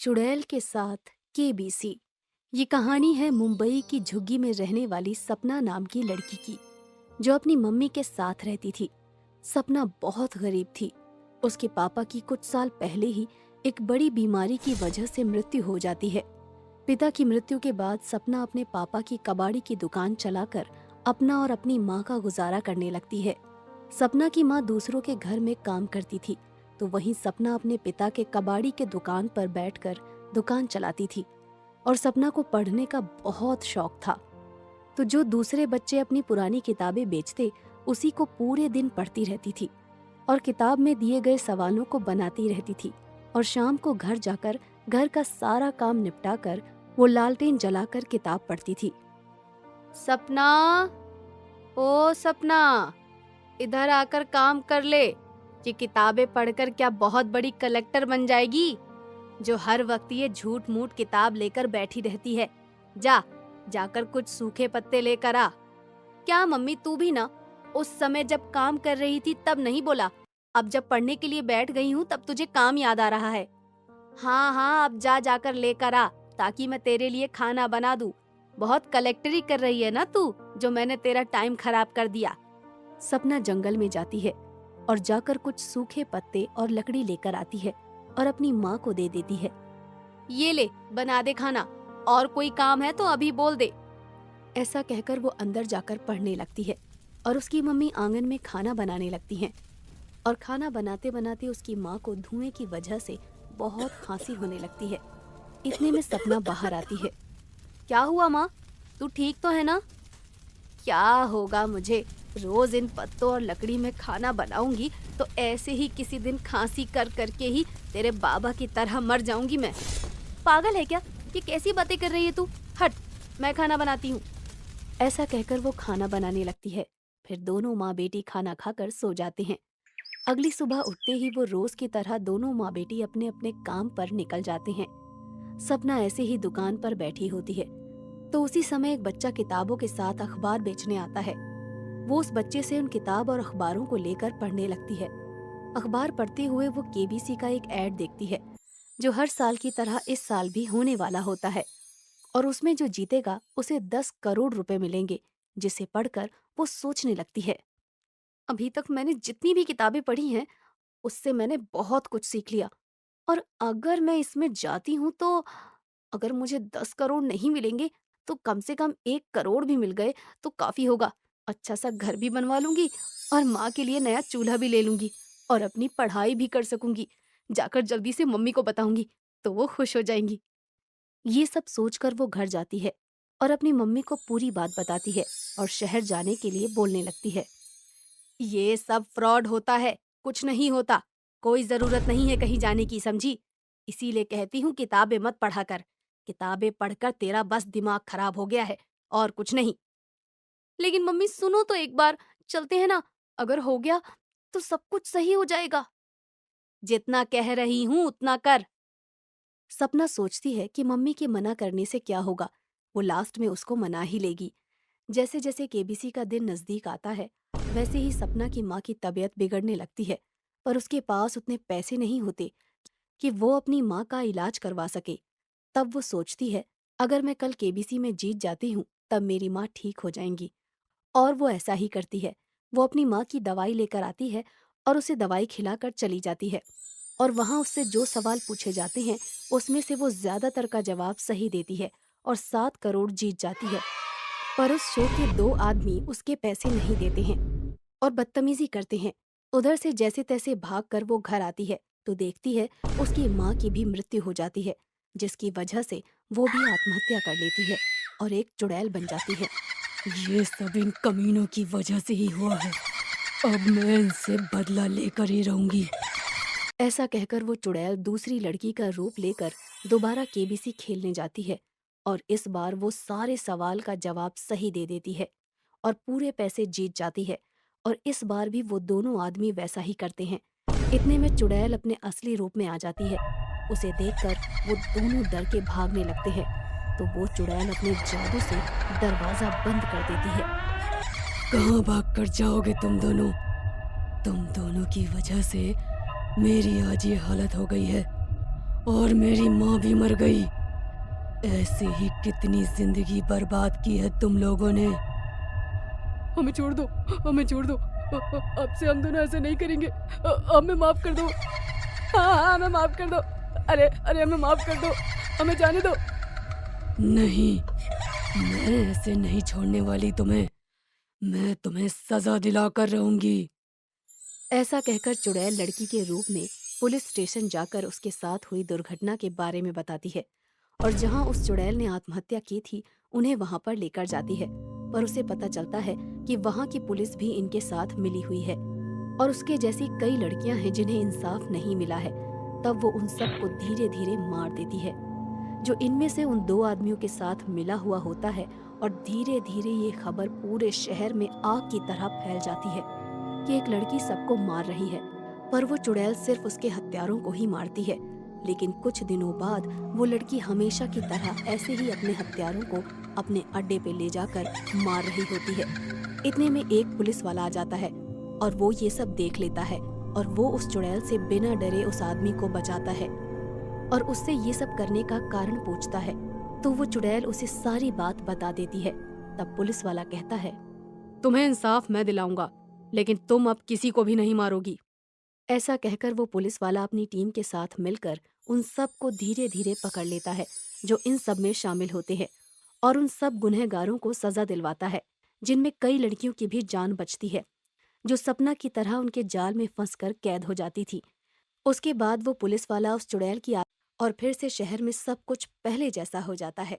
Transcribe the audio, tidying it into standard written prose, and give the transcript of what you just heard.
चुड़ैल के साथ केबीसी। ये कहानी है मुंबई की झुग्गी में रहने वाली सपना नाम की लड़की की, जो अपनी मम्मी के साथ रहती थी। सपना बहुत गरीब थी। उसके पापा की कुछ साल पहले ही एक बड़ी बीमारी की वजह से मृत्यु हो जाती है। पिता की मृत्यु के बाद सपना अपने पापा की कबाड़ी की दुकान चलाकर अपना और अपनी माँ का गुजारा करने लगती है। सपना की माँ दूसरों के घर में काम करती थी, तो वहीं सपना अपने पिता के कबाड़ी के दुकान पर बैठकर दुकान चलाती थी। और सपना को पढ़ने का बहुत शौक था, तो जो दूसरे बच्चे अपनी पुरानी किताबें बेचते, उसी को पूरे दिन पढ़ती रहती थी और किताब में दिए गए सवालों को बनाती रहती थी। और शाम को घर जाकर घर का सारा काम निपटाकर वो लालटेन जलाकर किताब पढ़ती थी। सपना, ओ सपना, इधर आकर काम कर ले। ये किताबें पढ़कर क्या बहुत बड़ी कलेक्टर बन जाएगी, जो हर वक्त ये झूठ मूठ किताब लेकर बैठी रहती है। जाकर कुछ सूखे पत्ते लेकर आ। क्या मम्मी, तू भी ना उस समय जब काम कर रही थी तब नहीं बोला? अब जब पढ़ने के लिए बैठ गई हूँ तब तुझे काम याद आ रहा है। हाँ हाँ, अब जाकर लेकर आ, ताकि मैं तेरे लिए खाना बना दूँ। बहुत कलेक्टरी कर रही है ना तू, जो मैंने तेरा टाइम खराब कर दिया। सपना जंगल में जाती है और जाकर कुछ सूखे पत्ते और लकड़ी लेकर आती है और अपनी माँ को दे देती है। ये ले, बना दे खाना, और कोई काम है तो अभी बोल दे। ऐसा कहकर वो अंदर जाकर पढ़ने लगती है और उसकी मम्मी आंगन में खाना बनाने लगती हैं। और खाना बनाते बनाते उसकी माँ को धुएं की वजह से बहुत खांसी होने लगती है। इतने में सपना बाहर आती है। क्या हुआ माँ, तू ठीक तो है ना? क्या होगा मुझे, रोज इन पत्तों और लकड़ी में खाना बनाऊंगी तो ऐसे ही किसी दिन खांसी कर करके ही तेरे बाबा की तरह मर जाऊंगी मैं। पागल है क्या? ये कैसी बातें कर रही है तू? हट, मैं खाना बनाती हूँ। ऐसा कहकर वो खाना बनाने लगती है। फिर दोनों माँ बेटी खाना खाकर सो जाते हैं। अगली सुबह उठते ही वो रोज की तरह दोनों माँ बेटी अपने अपने काम पर निकल जाते हैं। सपना ऐसे ही दुकान पर बैठी होती है, तो उसी समय एक बच्चा किताबों के साथ अखबार बेचने आता है। वो उस बच्चे से उन किताब और अखबारों को लेकर पढ़ने लगती है। अखबार पढ़ते हुए वो केबीसी का एक ऐड देखती है, जो हर साल की तरह इस साल भी होने वाला होता है। और उसमें जो जीतेगा उसे 10 करोड़ रुपए मिलेंगे, जिसे पढ़कर वो सोचने लगती है। अभी तक मैंने जितनी भी किताबें पढ़ी हैं, उससे मैंने बहुत कुछ सीख लिया। और अगर मैं इसमें जाती हूँ तो अगर मुझे 10 करोड़ नहीं मिलेंगे तो कम से कम 1 करोड़ भी मिल गए तो काफी होगा। अच्छा सा घर भी बनवा लूंगी और माँ के लिए नया चूल्हा भी ले लूंगी और अपनी पढ़ाई भी कर सकूंगी। जाकर जल्दी से मम्मी को बताऊंगी तो वो खुश हो जाएंगी। ये सब सोचकर वो घर जाती है और अपनी मम्मी को पूरी बात बताती है और शहर जाने के लिए बोलने लगती है। ये सब फ्रॉड होता है, कुछ नहीं होता। कोई जरूरत नहीं है कहीं जाने की, समझी? इसीलिए कहती हूँ किताबें मत पढ़ा कर। किताबें पढ़कर तेरा बस दिमाग खराब हो गया है, और कुछ नहीं। लेकिन मम्मी सुनो तो एक बार, चलते हैं ना? अगर हो गया तो सब कुछ सही हो जाएगा। जितना कह रही हूँ उतना कर। सपना सोचती है कि मम्मी के मना करने से क्या होगा, वो लास्ट में उसको मना ही लेगी। जैसे जैसे केबीसी का दिन नजदीक आता है, वैसे ही सपना की माँ की तबीयत बिगड़ने लगती है। पर उसके पास उतने पैसे नहीं होते कि वो अपनी माँ का इलाज करवा सके। तब वो सोचती है, अगर मैं कल केबीसी में जीत जाती हूँ तब मेरी माँ ठीक हो जाएंगी। और वो ऐसा ही करती है। वो अपनी माँ की दवाई लेकर आती है और उसे दवाई खिलाकर चली जाती है। और वहाँ उससे जो सवाल पूछे जाते हैं, उसमें से वो ज्यादातर का जवाब सही देती है और 7 करोड़ जीत जाती है। पर उस शो के 2 आदमी उसके पैसे नहीं देते हैं और बदतमीजी करते हैं। उधर से जैसे तैसे भागकर वो घर आती है तो देखती है उसकी माँ की भी मृत्यु हो जाती है, जिसकी वजह से वो भी आत्महत्या कर लेती है और एक चुड़ैल बन जाती है। ये सब इन कमीनों की वजह से ही हुआ है। अब मैं इनसे बदला लेकर ही रहूंगी। ऐसा कहकर वो चुड़ैल दूसरी लड़की का रूप लेकर दोबारा केबीसी खेलने जाती है और इस बार वो सारे सवाल का जवाब सही दे देती है और पूरे पैसे जीत जाती है। और इस बार भी वो दोनों आदमी वैसा ही करते हैं। इतने में चुड़ैल अपने असली रूप में आ जाती है। उसे देखकर वो दोनों डर के भागने लगते हैं, तो वो चुड़ैल अपने जादू से दरवाजा बंद कर देती है। कहाँ भाग कर जाओगे तुम दोनों? तुम दोनों की वजह से मेरी आज ये हालत हो गई है। और मेरी माँ भी मर गई। ऐसे ही कितनी जिंदगी बर्बाद की है तुम लोगों ने। हमें छोड़ दो, हमें छोड़ दो। अब से हम दोनों ऐसे नहीं करेंगे। हमें माफ कर दो। हाँ हाँ, हमें माफ कर दो। अरे अरे, हमें माफ कर दो, हमें जाने दो। नहीं, मैं ऐसे नहीं छोड़ने वाली तुम्हें। मैं तुम्हें सजा दिलाकर रहूंगी। ऐसा कहकर चुड़ैल लड़की के रूप में पुलिस स्टेशन जाकर उसके साथ हुई दुर्घटना के बारे में बताती है। और जहां उस चुड़ैल ने आत्महत्या की थी, उन्हें वहां पर लेकर जाती है। पर उसे पता चलता है कि वहां की पुलिस भी इनके साथ मिली हुई है और उसके जैसी कई लड़कियां हैं जिन्हें इंसाफ नहीं मिला है। तब वो उन सबको धीरे धीरे मार देती है, जो इनमें से उन दो आदमियों के साथ मिला हुआ होता है। और धीरे धीरे ये खबर पूरे शहर में आग की तरह फैल जाती है कि एक लड़की सबको मार रही है। पर वो चुड़ैल सिर्फ उसके हत्यारों को ही मारती है। लेकिन कुछ दिनों बाद वो लड़की हमेशा की तरह ऐसे ही अपने हत्यारों को अपने अड्डे पे ले जाकर मार रही होती है। इतने में एक पुलिस वाला आ जाता है और वो ये सब देख लेता है और वो उस चुड़ैल से बिना डरे उस आदमी को बचाता है और उससे ये सब करने का कारण पूछता है। तो वो चुड़ैल उसे सारी बात बता देती है। तब पुलिस वाला कहता है, तुम्हें इंसाफ मैं दिलाऊंगा, लेकिन तुम अब किसी को भी नहीं मारोगी। ऐसा कहकर वो पुलिस वाला अपनी टीम के साथ मिलकर उन सब को धीरे धीरे पकड़ लेता है जो इन सब में शामिल होते हैं और उन सब गुनहगारों को सजा दिलवाता है, जिनमें कई लड़कियों की भी जान बचती है, जो सपना की तरह उनके जाल में फंसकर कैद हो जाती थी। उसके बाद वो पुलिस वाला उस चुड़ैल की और फिर से शहर में सब कुछ पहले जैसा हो जाता है।